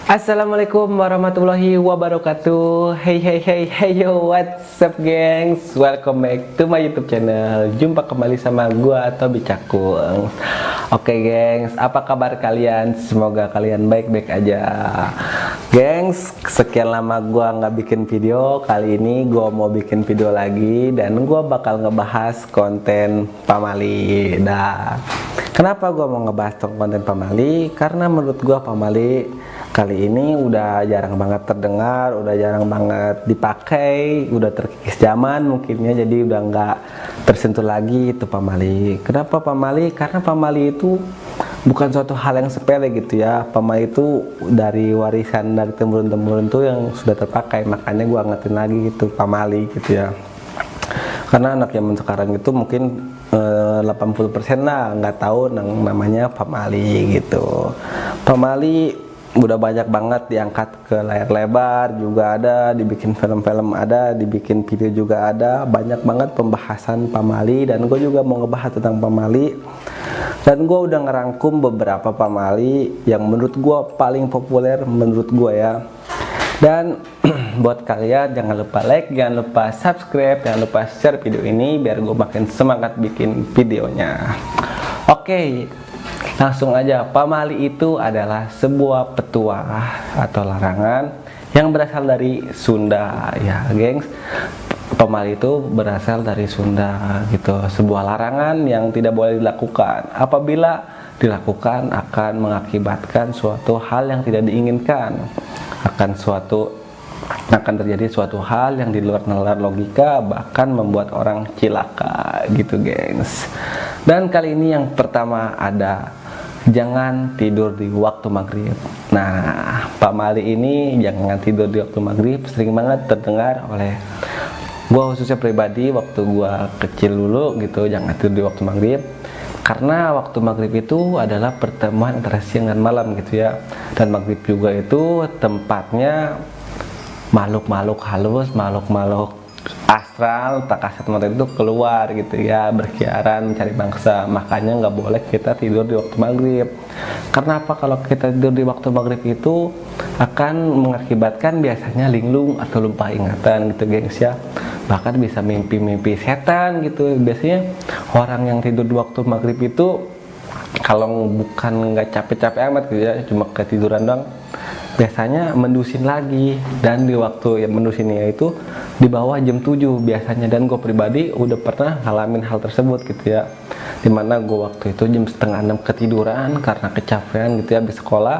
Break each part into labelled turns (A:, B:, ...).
A: Assalamualaikum warahmatullahi wabarakatuh. Hey yo, what's up gengs? Welcome back to my YouTube channel. Jumpa kembali sama gua Tobi Cakung. Oke gengs, apa kabar kalian? Semoga kalian baik-baik aja. Gengs, sekian lama gua nggak bikin video. Kali ini gua mau bikin video lagi dan gua bakal ngebahas konten pamali. Kenapa gua mau ngebahas konten pamali? Karena menurut gua pamali kali ini udah jarang banget terdengar, udah jarang banget dipakai, udah terkikis zaman mungkinnya, jadi udah nggak tersentuh lagi itu pamali. Kenapa pamali? Karena pamali itu bukan suatu hal yang sepele gitu ya. Pamali itu dari warisan dari temurun-temurun tuh yang sudah terpakai, makanya gua ngetin lagi gitu pamali gitu ya. Karena anak zaman sekarang itu mungkin 80% lah nggak tahu namanya pamali gitu. Pamali udah banyak banget diangkat ke layar lebar juga ada, dibikin film-film ada, dibikin video juga ada, banyak banget pembahasan pamali dan gue juga mau ngebahas tentang pamali. Dan gue udah ngerangkum beberapa pamali yang menurut gue paling populer menurut gue ya. Dan buat kalian jangan lupa like, jangan lupa subscribe, jangan lupa share video ini biar gue makin semangat bikin videonya. Oke, langsung aja. Pamali itu adalah sebuah petuah atau larangan yang berasal dari Sunda ya gengs. Pamali itu berasal dari Sunda gitu, sebuah larangan yang tidak boleh dilakukan. Apabila dilakukan akan mengakibatkan suatu hal yang tidak diinginkan, akan terjadi suatu hal yang di luar nalar logika, bahkan membuat orang cilaka gitu gengs. Dan kali ini yang pertama ada jangan tidur di waktu maghrib. Nah, pamali ini jangan tidur di waktu maghrib sering banget terdengar oleh gua, khususnya pribadi waktu gua kecil dulu gitu, jangan tidur di waktu maghrib. Karena waktu maghrib itu adalah pertemuan antara siang dan malam gitu ya. Dan maghrib juga itu tempatnya makhluk-makhluk halus, makhluk-makhluk astral, tak kasat mata itu keluar gitu ya, berkeliaran mencari mangsa. Makanya nggak boleh kita tidur di waktu maghrib. Karena apa? Kalau kita tidur di waktu maghrib itu akan mengakibatkan biasanya linglung atau lupa ingatan gitu gengs ya. Bahkan bisa mimpi-mimpi setan gitu. Biasanya orang yang tidur di waktu maghrib itu kalau bukan nggak capek-capek amat gitu ya, cuma ketiduran doang, biasanya mendusin lagi. Dan di waktu yang mendusinnya itu di bawah jam 7 biasanya. Dan gue pribadi udah pernah ngalamin hal tersebut gitu ya, dimana gue waktu itu jam setengah 6 ketiduran karena kecapean gitu ya habis sekolah.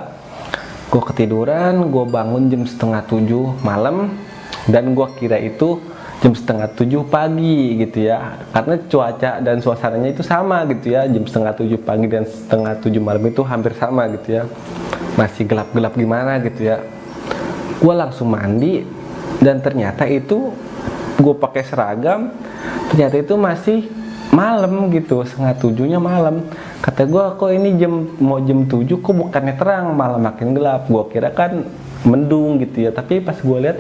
A: Gue ketiduran, gue bangun jam setengah 7 malam, dan gue kira itu jam setengah 7 pagi gitu ya, karena cuaca dan suasananya itu sama gitu ya, jam setengah 7 pagi dan setengah 7 malam itu hampir sama gitu ya, masih gelap-gelap gimana gitu ya. Gue langsung mandi dan ternyata itu gue pakai seragam, ternyata itu masih malam gitu, setengah 7-nya malam. Kata gue, kok ini mau jam 7 kok bukannya terang, malah makin gelap. Gue kira kan mendung gitu ya, tapi pas gue lihat,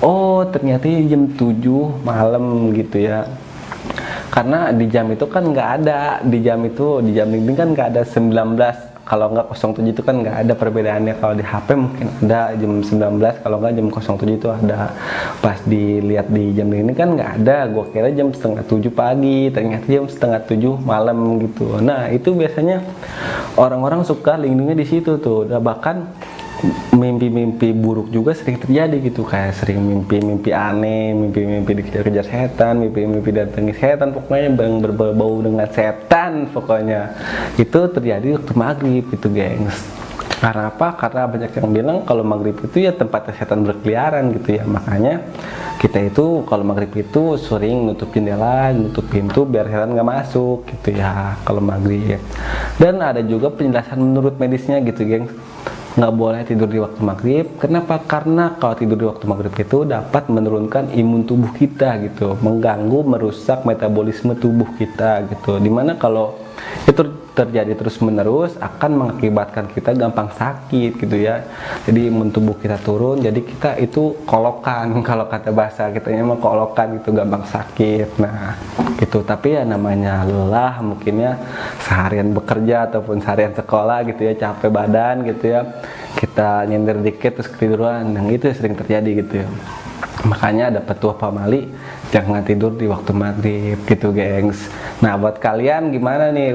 A: oh ternyata jam 7 malam gitu ya. Karena di jam itu kan nggak ada, di jam dinding kan nggak ada 19, kalau nggak 07 itu kan nggak ada perbedaannya. Kalau di HP mungkin ada jam 19, kalau nggak jam 07 itu ada. Pas dilihat di jam dinding kan nggak ada, gue kira jam setengah 7 pagi, ternyata jam setengah 7 malam gitu. Nah itu biasanya orang-orang suka linglungnya di situ tuh. Bahkan mimpi-mimpi buruk juga sering terjadi gitu, kayak sering mimpi-mimpi aneh, mimpi-mimpi dikejar-kejar setan, mimpi-mimpi datangi setan, pokoknya yang berbau dengan setan pokoknya. Itu terjadi waktu maghrib gitu gengs. Karena apa? Karena banyak yang bilang kalau maghrib itu ya tempatnya setan berkeliaran gitu ya. Makanya kita itu kalau maghrib itu sering nutup jendela, nutup pintu biar setan nggak masuk gitu ya kalau maghrib. Dan ada juga penjelasan menurut medisnya gitu gengs, nggak boleh tidur di waktu maghrib. Kenapa? Karena kalau tidur di waktu maghrib itu dapat menurunkan imun tubuh kita gitu, mengganggu, merusak metabolisme tubuh kita gitu. Dimana kalau itu terjadi terus menerus akan mengakibatkan kita gampang sakit gitu ya. Jadi tubuh kita turun, jadi kita itu kolokan kalau kata bahasa kitanya mah kolokan gitu, gampang sakit. Nah gitu, tapi ya namanya lelah mungkin ya, seharian bekerja ataupun seharian sekolah gitu ya, capek badan gitu ya, kita nyender dikit terus ketiduran, yang itu sering terjadi gitu ya. Makanya ada petua pamali, jangan tidur di waktu maghrib gitu gengs. Nah buat kalian gimana nih,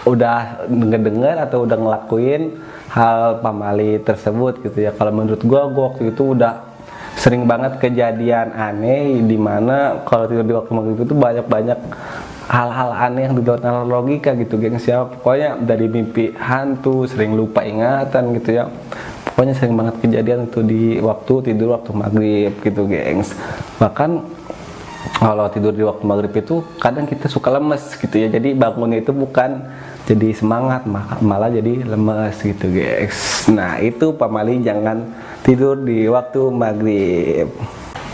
A: udah ngedenger atau udah ngelakuin hal pamali tersebut gitu ya? Kalau menurut gua waktu itu udah sering banget kejadian aneh, dimana kalau tidur di waktu maghrib itu banyak hal-hal aneh yang di luar nalar logika gitu gengs ya. Pokoknya dari mimpi hantu, sering lupa ingatan gitu ya. Pokoknya sering banget kejadian itu di waktu tidur waktu maghrib gitu gengs. Bahkan kalau tidur di waktu maghrib itu kadang kita suka lemes gitu ya, jadi bangunnya itu bukan jadi semangat, malah jadi lemes gitu gengs. Nah itu pamali jangan tidur di waktu maghrib.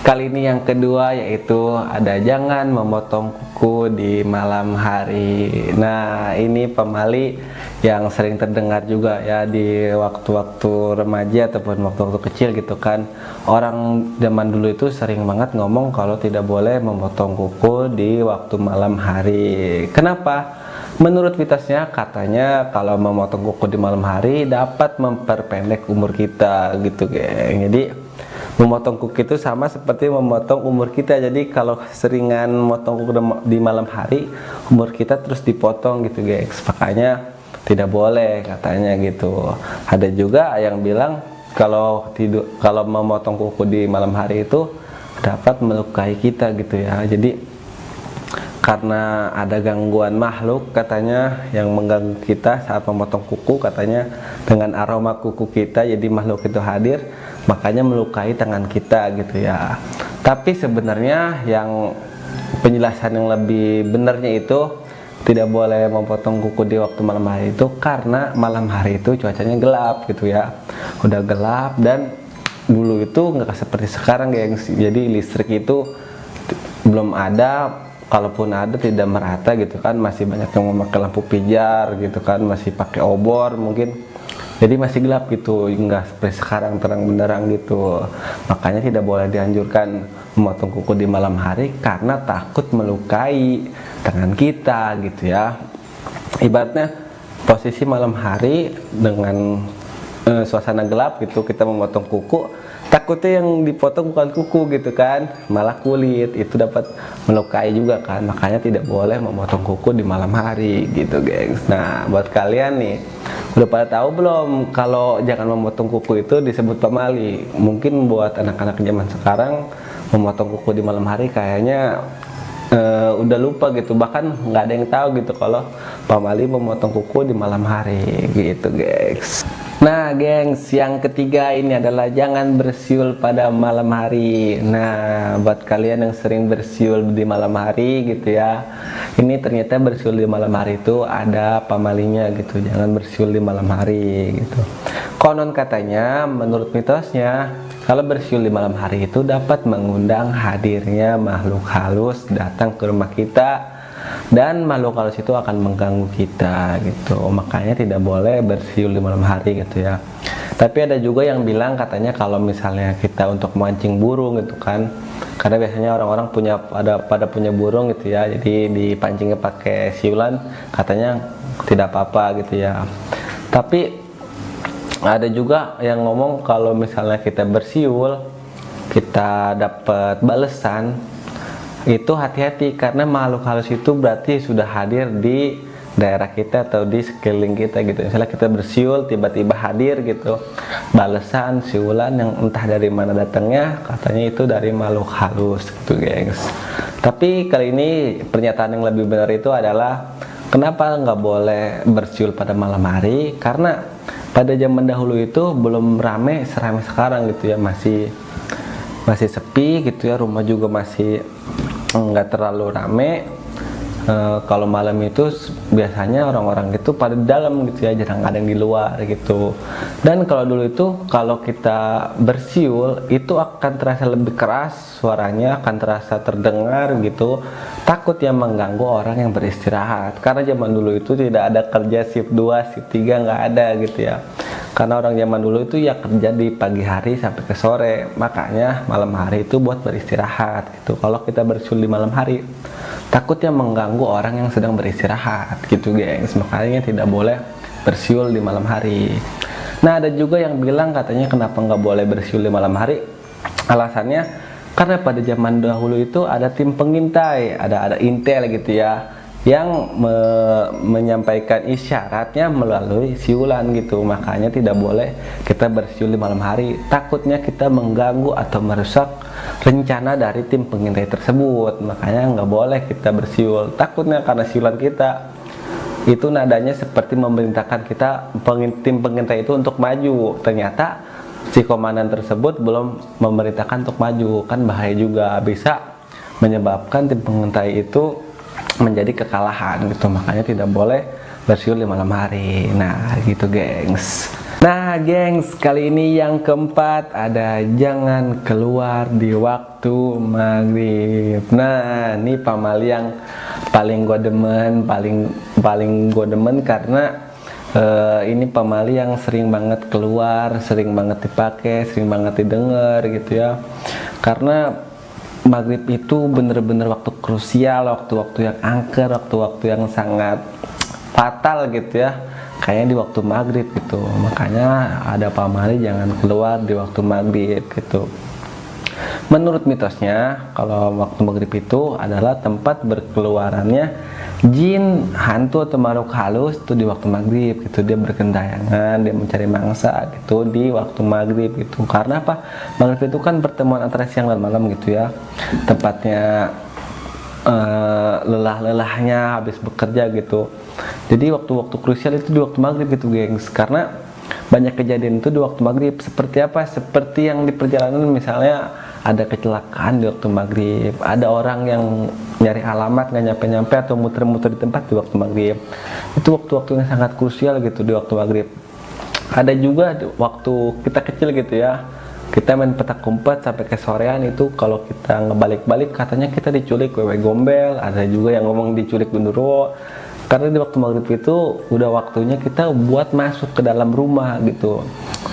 A: Kali ini yang kedua yaitu ada jangan memotong kuku di malam hari. Nah ini pamali yang sering terdengar juga ya di waktu-waktu remaja ataupun waktu-waktu kecil gitu kan. Orang zaman dulu itu sering banget ngomong kalau tidak boleh memotong kuku di waktu malam hari. Kenapa? Menurut mitosnya katanya kalau memotong kuku di malam hari dapat memperpendek umur kita gitu geng. Jadi memotong kuku itu sama seperti memotong umur kita. Jadi kalau seringan memotong kuku di malam hari, umur kita terus dipotong gitu guys. Makanya tidak boleh katanya gitu. Ada juga yang bilang kalau memotong kuku di malam hari itu dapat melukai kita gitu ya. Jadi karena ada gangguan makhluk katanya yang mengganggu kita saat memotong kuku, katanya dengan aroma kuku kita jadi makhluk itu hadir, makanya melukai tangan kita gitu ya. Tapi sebenarnya yang penjelasan yang lebih benarnya itu tidak boleh memotong kuku di waktu malam hari itu karena malam hari itu cuacanya gelap gitu ya, udah gelap, dan dulu itu nggak seperti sekarang gengs. Jadi listrik itu belum ada, kalaupun ada tidak merata gitu kan, masih banyak yang memakai lampu pijar gitu kan, masih pakai obor mungkin, jadi masih gelap gitu, nggak seperti sekarang terang benderang gitu. Makanya tidak boleh dianjurkan memotong kuku di malam hari karena takut melukai tangan kita gitu ya. Ibaratnya posisi malam hari dengan suasana gelap gitu, kita memotong kuku, takutnya yang dipotong bukan kuku gitu kan, malah kulit, itu dapat melukai juga kan. Makanya tidak boleh memotong kuku di malam hari gitu gengs. Nah buat kalian nih, udah pada tahu belum kalau jangan memotong kuku itu disebut pamali? Mungkin buat anak-anak zaman sekarang memotong kuku di malam hari kayaknya udah lupa gitu, bahkan nggak ada yang tahu gitu kalau pamali memotong kuku di malam hari gitu gengs. Nah gengs, yang ketiga ini adalah jangan bersiul pada malam hari. Nah buat kalian yang sering bersiul di malam hari gitu ya, ini ternyata bersiul di malam hari itu ada pamalinya gitu, jangan bersiul di malam hari gitu. Konon katanya menurut mitosnya kalau bersiul di malam hari itu dapat mengundang hadirnya makhluk halus datang ke rumah kita, dan makhluk halus itu akan mengganggu kita gitu. Makanya tidak boleh bersiul di malam hari gitu ya. Tapi ada juga yang bilang katanya kalau misalnya kita untuk mancing burung gitu kan, karena biasanya orang-orang pada punya burung gitu ya, jadi dipancingnya pakai siulan, katanya tidak apa-apa gitu ya. Tapi ada juga yang ngomong kalau misalnya kita bersiul kita dapat balesan, itu hati-hati karena makhluk halus itu berarti sudah hadir di daerah kita atau di sekeliling kita gitu. Misalnya kita bersiul tiba-tiba hadir gitu balesan siulan yang entah dari mana datangnya, katanya itu dari makhluk halus gitu gengs. Tapi kali ini pernyataan yang lebih benar itu adalah kenapa nggak boleh bersiul pada malam hari, karena pada zaman dahulu itu belum rame seramai sekarang gitu ya, masih sepi gitu ya, rumah juga masih nggak terlalu rame. Kalau malam itu biasanya orang-orang itu pada dalam gitu ya, jarang ada yang di luar gitu. Dan kalau dulu itu kalau kita bersiul itu akan terasa lebih keras, suaranya akan terasa terdengar gitu, takutnya mengganggu orang yang beristirahat. Karena zaman dulu itu tidak ada kerja shift 2, shift 3, nggak ada gitu ya. Karena orang zaman dulu itu ya kerja di pagi hari sampai ke sore, makanya malam hari itu buat beristirahat gitu. Kalau kita bersiul di malam hari, takutnya mengganggu orang yang sedang beristirahat gitu gengs, makanya tidak boleh bersiul di malam hari. Nah, ada juga yang bilang katanya kenapa nggak boleh bersiul di malam hari, alasannya karena pada zaman dahulu itu ada tim pengintai, ada intel gitu ya, yang menyampaikan isyaratnya melalui siulan gitu. Makanya tidak boleh kita bersiul di malam hari, takutnya kita mengganggu atau merusak rencana dari tim pengintai tersebut. Makanya nggak boleh kita bersiul, takutnya karena siulan kita itu nadanya seperti memerintahkan kita, tim pengintai itu untuk maju, ternyata si komandan tersebut belum memerintahkan untuk maju, kan bahaya juga, bisa menyebabkan tim pengintai itu menjadi kekalahan gitu. Makanya tidak boleh bersiul di malam hari. Nah gitu gengs. Nah gengs, kali ini yang keempat ada jangan keluar di waktu maghrib. Nah ini pamali yang paling gue demen, paling gue demen karena ini pamali yang sering banget keluar, sering banget dipakai, sering banget didengar gitu ya. Karena maghrib itu bener-bener waktu krusial, waktu-waktu yang angker, waktu-waktu yang sangat fatal gitu ya. Kayaknya di waktu maghrib gitu. Makanya ada pamali jangan keluar di waktu maghrib gitu. Menurut mitosnya, kalau waktu maghrib itu adalah tempat berkeluarannya jin, hantu atau makhluk halus itu di waktu maghrib gitu. Dia berkentayangan, dia mencari mangsa gitu di waktu maghrib gitu. Karena apa? Maghrib itu kan pertemuan antara siang dan malam gitu ya. Tempatnya lelah-lelahnya habis bekerja gitu. Jadi waktu-waktu krusial itu di waktu maghrib gitu gengs. Karena banyak kejadian itu di waktu maghrib. Seperti apa? Seperti yang di perjalanan, misalnya ada kecelakaan di waktu maghrib, ada orang yang nyari alamat nggak nyampe-nyampe atau muter-muter di tempat di waktu maghrib. Itu waktu-waktu yang sangat krusial gitu di waktu maghrib. Ada juga waktu kita kecil gitu ya, kita main petak umpet sampai ke sorean, itu kalau kita ngebalik-balik katanya kita diculik wewe gombel. Ada juga yang ngomong diculik genderuwo. Karena di waktu maghrib itu udah waktunya kita buat masuk ke dalam rumah gitu.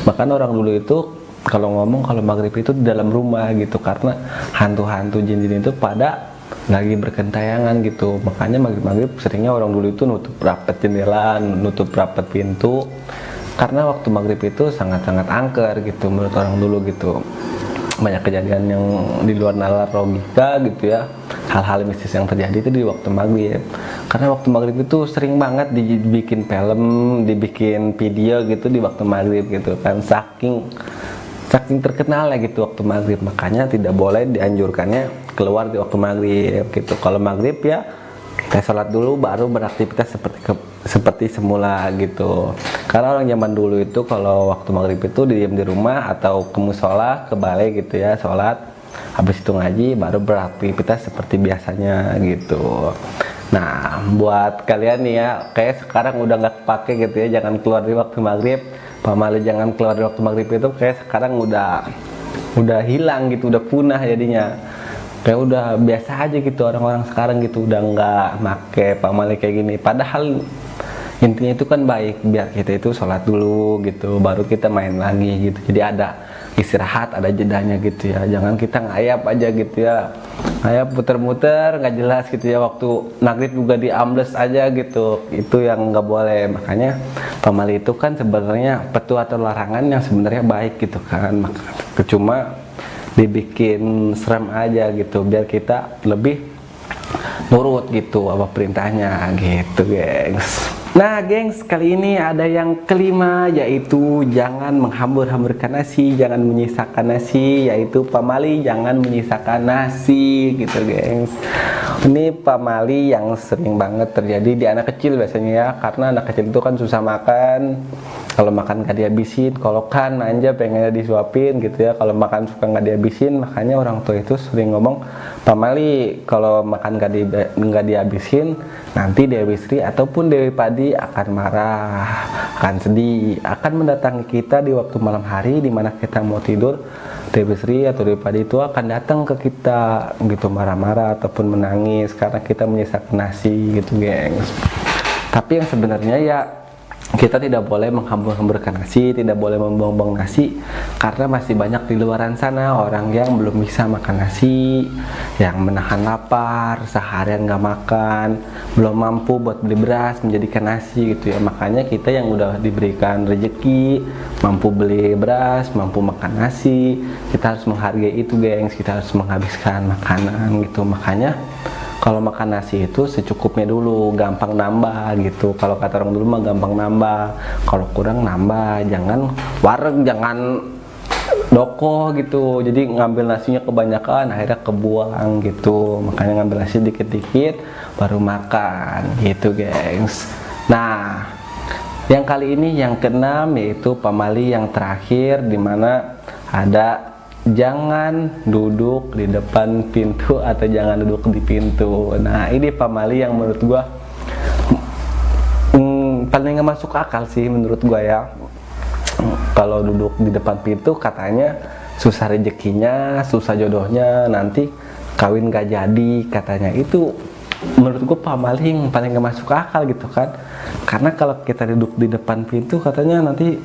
A: Bahkan orang dulu itu kalau ngomong kalau maghrib itu di dalam rumah gitu, karena hantu-hantu jin-jin itu pada lagi berkentayangan gitu. Makanya maghrib-maghrib seringnya orang dulu itu nutup rapat jendela, nutup rapat pintu, karena waktu maghrib itu sangat-sangat angker gitu menurut orang dulu gitu. Banyak kejadian yang di luar nalar logika gitu ya, hal-hal mistis yang terjadi itu di waktu maghrib. Karena waktu maghrib itu sering banget dibikin film, dibikin video gitu di waktu maghrib gitu kan, saking terkenal ya gitu waktu maghrib. Makanya tidak boleh dianjurkannya keluar di waktu maghrib gitu. Kalau maghrib ya kita sholat dulu baru beraktivitas seperti semula gitu. Karena orang zaman dulu itu kalau waktu maghrib itu diam di rumah atau ke musola, ke balai gitu ya, sholat, habis itu ngaji, baru beraktivitas seperti biasanya gitu. Nah buat kalian nih ya, kayak sekarang udah nggak kepake gitu ya, jangan keluar di waktu maghrib. Pamali jangan keluar di waktu maghrib itu kayak sekarang udah hilang gitu, udah punah jadinya. Kayak udah biasa aja gitu orang-orang sekarang gitu, udah nggak make pamali kayak gini. Padahal intinya itu kan baik, biar kita itu sholat dulu gitu, baru kita main lagi gitu. Jadi ada istirahat, ada jedanya gitu ya. Jangan kita ngayap aja gitu ya, ngayap muter-muter nggak jelas gitu ya. Waktu maghrib juga diambles aja gitu, itu yang nggak boleh. Makanya pamali itu kan sebenarnya petua atau larangan yang sebenarnya baik gitu kan. Cuma dibikin serem aja gitu, biar kita lebih nurut gitu apa perintahnya gitu gengs. Nah gengs, kali ini ada yang kelima, yaitu jangan menghambur-hamburkan nasi, jangan menyisakan nasi, yaitu pamali jangan menyisakan nasi gitu gengs. Ini pamali yang sering banget terjadi di anak kecil biasanya ya, karena anak kecil itu kan susah makan. Kalau makan gak dihabisin, kalau kan manja pengennya disuapin gitu ya, kalau makan suka gak dihabisin. Makanya orang tua itu sering ngomong, pamali kalau makan gak dihabisin, nanti Dewi Sri ataupun Dewi Padi akan marah, akan sedih, akan mendatangi kita di waktu malam hari dimana kita mau tidur, Dewi Sri atau Dewi Padi itu akan datang ke kita gitu, marah-marah ataupun menangis karena kita menyisakan nasi gitu gengs. Tapi yang sebenarnya ya kita tidak boleh menghambur-hamburkan nasi, tidak boleh membuang-buang nasi, karena masih banyak di luaran sana orang yang belum bisa makan nasi, yang menahan lapar, seharian nggak makan, belum mampu buat beli beras menjadikan nasi gitu ya. Makanya kita yang udah diberikan rezeki, mampu beli beras, mampu makan nasi, kita harus menghargai itu gengs, kita harus menghabiskan makanan gitu. Makanya kalau makan nasi itu secukupnya dulu, gampang nambah gitu. Kalau kata orang dulu mah gampang nambah, kalau kurang nambah, jangan wareg, jangan doko gitu. Jadi ngambil nasinya kebanyakan akhirnya kebuang gitu. Makanya ngambil nasi dikit-dikit baru makan gitu gengs. Nah, yang kali ini yang keenam yaitu pamali yang terakhir, dimana ada jangan duduk di depan pintu atau jangan duduk di pintu. Nah, ini pamali yang menurut gua paling gak masuk akal sih menurut gua ya. Kalau duduk di depan pintu katanya susah rezekinya, susah jodohnya, nanti kawin gak jadi katanya. Itu menurut gua pamali yang paling gak masuk akal gitu kan. Karena kalau kita duduk di depan pintu katanya nanti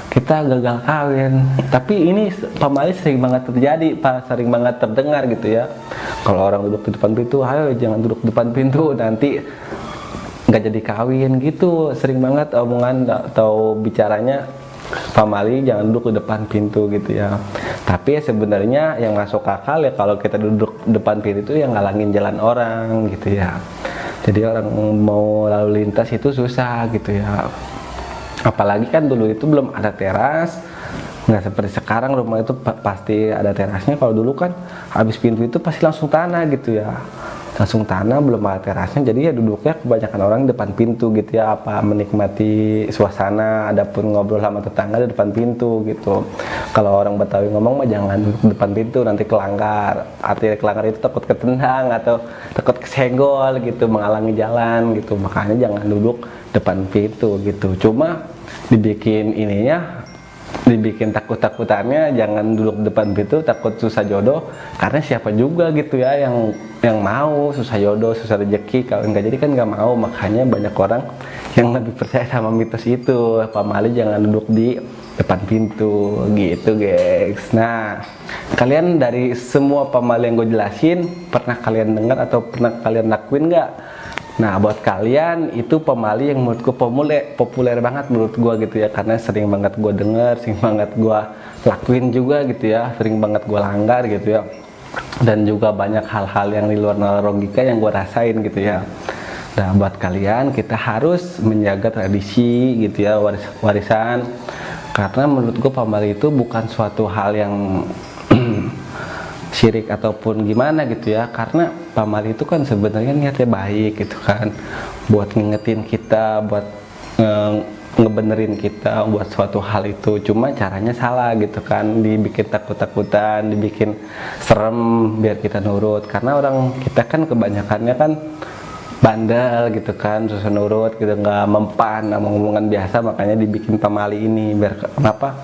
A: kita gagal kawin. Tapi ini pamali sering banget terjadi, sering banget terdengar gitu ya. Kalau orang duduk di depan pintu, ayo jangan duduk di depan pintu, nanti nggak jadi kawin gitu. Sering banget omongan atau bicaranya pamali jangan duduk di depan pintu gitu ya. Tapi sebenarnya yang masuk akal ya kalau kita duduk di depan pintu itu yang ngalangin jalan orang gitu ya. Jadi orang mau lalu lintas itu susah gitu ya. Apalagi kan dulu itu belum ada teras, nggak seperti sekarang rumah itu pasti ada terasnya. Kalau dulu kan habis pintu itu pasti langsung tanah gitu ya, langsung tanah, belum ada terasnya. Jadi ya duduknya kebanyakan orang depan pintu gitu ya, apa menikmati suasana, adapun ngobrol sama tetangga di depan pintu gitu. Kalau orang Betawi ngomong mah jangan duduk depan pintu, nanti kelanggar. Artinya kelanggar itu takut ketendang atau takut kesenggol gitu, menghalangi jalan gitu. Makanya jangan duduk depan pintu gitu. Cuma dibikin ininya, dibikin takut-takutannya jangan duduk depan pintu, takut susah jodoh. Karena siapa juga gitu ya yang mau susah jodoh, susah rezeki, kalau nggak jadi kan nggak mau. Makanya banyak orang yang lebih percaya sama mitos itu, pamali jangan duduk di depan pintu gitu guys. Nah, kalian dari semua pamali yang gue jelasin, pernah kalian dengar atau pernah kalian lakuin nggak? Nah, buat kalian itu pamali yang menurut gue populer banget menurut gue gitu ya, karena sering banget gue denger, sering banget gue lakuin juga gitu ya, sering banget gue langgar gitu ya, dan juga banyak hal-hal yang di luar nalar logika yang gue rasain gitu ya. Nah, buat kalian kita harus menjaga tradisi gitu ya, warisan, karena menurut gue pamali itu bukan suatu hal yang syirik ataupun gimana gitu ya. Karena pamali itu kan sebenarnya niatnya baik gitu kan, buat ngingetin kita, buat ngebenerin kita buat suatu hal itu. Cuma caranya salah gitu kan, dibikin takut-takutan, dibikin serem biar kita nurut. Karena orang kita kan kebanyakannya kan bandel gitu kan, susah nurut gitu, nggak mempan sama omongan biasa. Makanya dibikin pamali ini biar kenapa?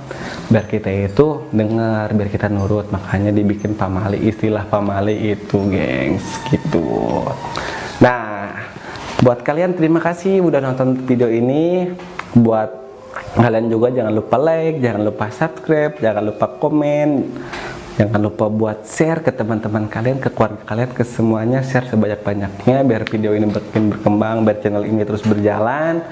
A: Biar kita itu dengar, biar kita nurut. Makanya dibikin pamali, istilah pamali itu gengs gitu. Nah, buat kalian terima kasih udah nonton video ini. Buat kalian juga jangan lupa like, jangan lupa subscribe, jangan lupa komen, jangan lupa buat share ke teman-teman kalian, ke keluarga kalian, ke semuanya. Share sebanyak-banyaknya biar video ini makin berkembang, biar channel ini terus berjalan.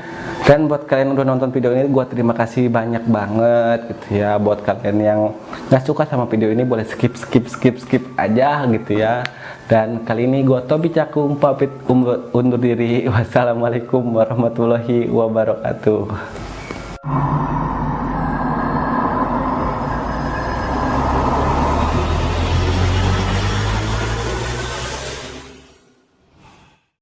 A: Dan buat kalian yang udah nonton video ini, gue terima kasih banyak banget gitu ya. Buat kalian yang gak suka sama video ini, boleh skip aja gitu ya. Dan kali ini gue Tobi Cakung pamit undur diri. Wassalamualaikum warahmatullahi wabarakatuh.